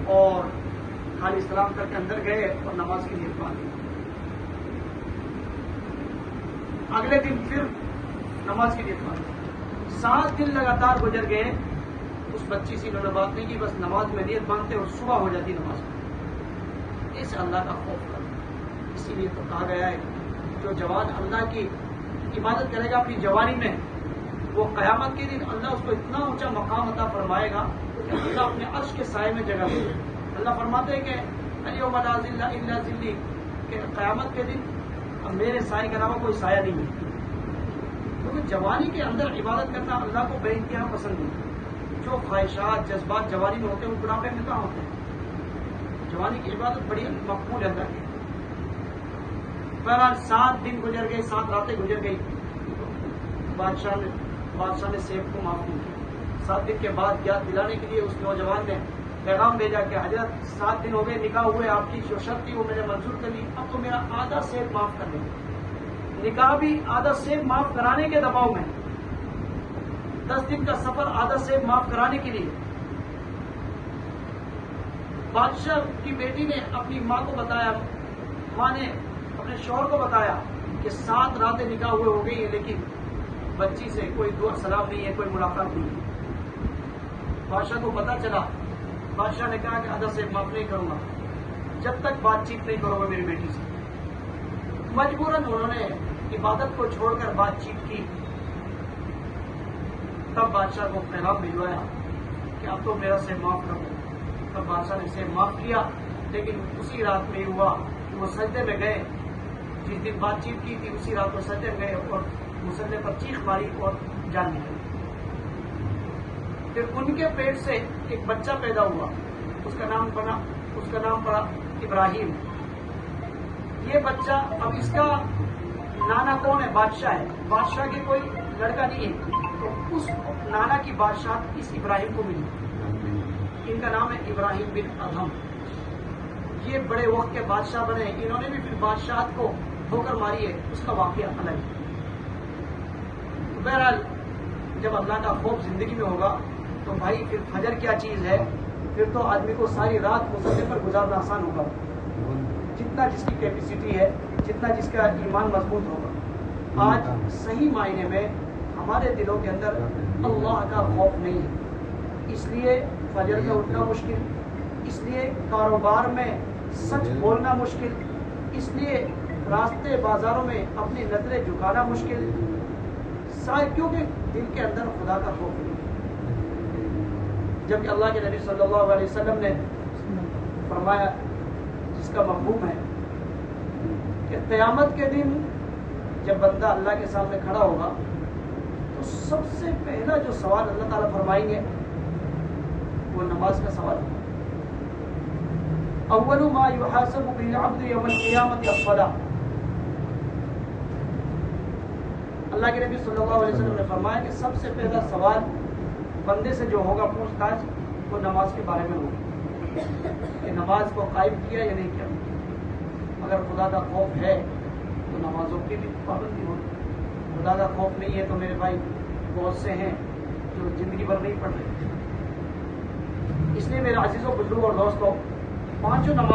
اور خالی سلام کر کے اندر گئے اور نماز کی نیت باندھی. اگلے دن پھر نماز کی نیت باندھی. 7 دن لگاتار گزر گئے. اس بچی سے انہوں نے بات نہیں کی، بس نماز میں نیت باندھتے اور صبح ہو جاتی نماز میں. اس اللہ کا خوف کرنا. اسی لیے تو کہا گیا ہے جو جوان اللہ کی عبادت کرے گا اپنی جوانی میں، وہ قیامت کے دن اللہ اس کو اتنا اونچا مقام عطا فرمائے گا کہ اللہ اپنے عرش کے سائے میں جگہ دے. اللہ فرماتے ہیں کہ الیوم لا ظل الا ظلی، کہ قیامت کے دن اب میرے سائے کے علاوہ کوئی سایہ نہیں ہے. کیونکہ جوانی کے اندر عبادت کرنا اللہ کو بے انتہا پسند ہے. جو خواہشات جذبات جوانی میں ہوتے ہیں وہ بڑھاپے میں کہاں ہوتے ہیں. جوانی کی عبادت بڑی مقبول ہے اللہ کی. بہرحال 7 دن گزر گئے، 7 راتیں گزر گئی. بادشاہ نے سیف کو معاف نہیں کیا. 7 دن کے بعد یاد دلانے کے لیے اس نوجوان نے پیغام بھیجا کہ حضرت 7 دن ہو گئے نکاح ہوئے، آپ کی جو شرط تھی وہ میں نے منظور کر لی، اب تو میرا آدھا سیف معاف کر دیں. نکاح بھی آدھا سیف معاف کرانے کے دباؤ میں، 10 دن کا سفر آدھا سیف معاف کرانے کے لیے. بادشاہ کی بیٹی نے اپنی ماں کو بتایا، ماں نے اپنے شوہر کو بتایا کہ 7 راتیں نکاح ہوئے ہو گئی ہیں لیکن بچی سے کوئی دعا سلام نہیں ہے، کوئی ملاقات نہیں ہے. بادشاہ کو پتا چلا. بادشاہ نے کہا کہ آدھا سے معاف نہیں کروں گا جب تک بات چیت نہیں کرو گے میری بیٹی سے. مجبوراً انہوں نے عبادت کو چھوڑ کر بات چیت کی. تب بادشاہ کو پیغام بھجوایا کہ اب تو میرا سے معاف کر دو. تب بادشاہ نے سے معاف کیا، لیکن اسی رات میں ہوا کہ وہ سجدے میں گئے. جس دن بات چیت کی تھی اسی رات کو سجدے میں گئے اور مسلے پر چیخ ماری اور جان نکلی. پھر ان کے پیٹ سے ایک بچہ پیدا ہوا. اس کا نام پڑا ابراہیم. یہ بچہ، اب اس کا نانا کون ہے؟ بادشاہ ہے. بادشاہ کے کوئی لڑکا نہیں ہے، تو اس نانا کی بادشاہ اس ابراہیم کو ملی. ان کا نام ہے ابراہیم بن ادھم. یہ بڑے وقت کے بادشاہ بنے. انہوں نے بھی پھر بادشاہت کو ٹھوکر ماری ہے. اس کا واقعہ الگ ہے. بہرحال جب اللہ کا خوف زندگی میں ہوگا تو بھائی پھر فجر کیا چیز ہے. پھر تو آدمی کو ساری رات مصلے پر گزارنا آسان ہوگا، جتنا جس کی کیپیسٹی ہے، جتنا جس کا ایمان مضبوط ہوگا. آج صحیح معنی میں ہمارے دلوں کے اندر اللہ کا خوف نہیں ہے. اس لیے فجر میں اٹھنا مشکل، اس لیے کاروبار میں سچ بولنا مشکل، اس لیے راستے بازاروں میں اپنی نظریں جھکانا مشکل. کیونکہ دل کے اندر خدا کا خوف نہیں. جبکہ اللہ کے نبی صلی اللہ علیہ وسلم نے فرمایا، جس کا مفہوم ہے کہ قیامت کے دن جب بندہ اللہ کے سامنے کھڑا ہوگا تو سب سے پہلا جو سوال اللہ تعالیٰ فرمائیں گے وہ نماز کا سوال ہوگا. اول ما يحاسب به العبد يوم القيامة الصلاة. اللہ کے نبی صلی اللہ علیہ وسلم نے فرمایا کہ سب سے پہلا سوال بندے سے جو ہوگا پوچھ تاچھ وہ نماز کے بارے میں ہوگا کہ نماز کو قائم کیا یا نہیں کیا. اگر خدا کا خوف ہے تو نمازوں کی بھی پابندی ہوگی. خدا کا خوف نہیں ہے تو میرے بھائی بہت سے ہیں جو زندگی بھر نہیں پڑھ رہے. اس لیے میرے عزیزوں بزرگوں اور دوستوں، 5 نماز